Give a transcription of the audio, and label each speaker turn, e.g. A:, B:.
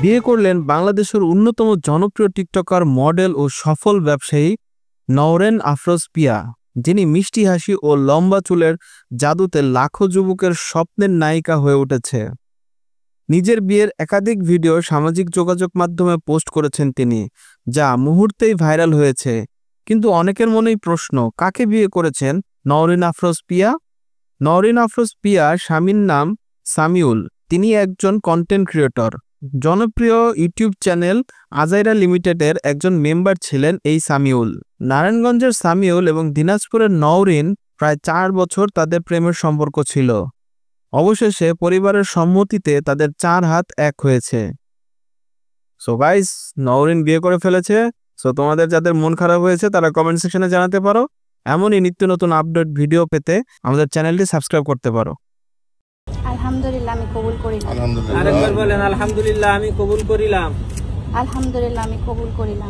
A: বিয়ে করলেন বাংলাদেশের অন্যতম জনপ্রিয় টিকটকার, মডেল ও সফল ব্যবসায়ী নওরেন আফরোজ পিয়া, যিনি মিষ্টি হাসি ও লম্বা চুলের জাদুতে লাখো যুবকের স্বপ্নের নায়িকা হয়ে উঠেছে। নিজের বিয়ের একাধিক ভিডিও সামাজিক যোগাযোগ মাধ্যমে পোস্ট করেছেন তিনি, যা মুহূর্তেই ভাইরাল হয়েছে। কিন্তু অনেকের মনেই প্রশ্ন, কাকে বিয়ে করেছেন নওরিন আফরোজ পিয়া? নওরিন আফরোজ পিয়া স্বামীর নাম সামিউল। তিনি একজন কন্টেন্ট ক্রিয়েটর। জনপ্রিয় ইউটিউব চ্যানেল আজাইরা লিমিটেডের একজন মেম্বার ছিলেন এই সামিউল। নারায়ণগঞ্জের সামিউল এবং দিনাজপুরের নওরিন প্রায় 4 বছর তাদের প্রেমের সম্পর্ক ছিল। অবশেষে পরিবারের সম্মতিতে তাদের 4 হাত এক হয়েছে। সো গাইস, নওরিন বিয়ে করে ফেলেছে। সো তোমাদের যাদের মন খারাপ হয়েছে তারা কমেন্ট সেকশনে জানাতে পারো। এমনই নিত্য নতুন আপডেট ভিডিও পেতে আমাদের চ্যানেলটি সাবস্ক্রাইব করতে পারো।
B: আলহামদুলিল্লাহ আমি কবুল করিলাম।
C: আরেকবার বলেন, আলহামদুলিল্লাহ আমি কবুল করিলাম।
B: আলহামদুলিল্লাহ আমি কবুল করিলাম।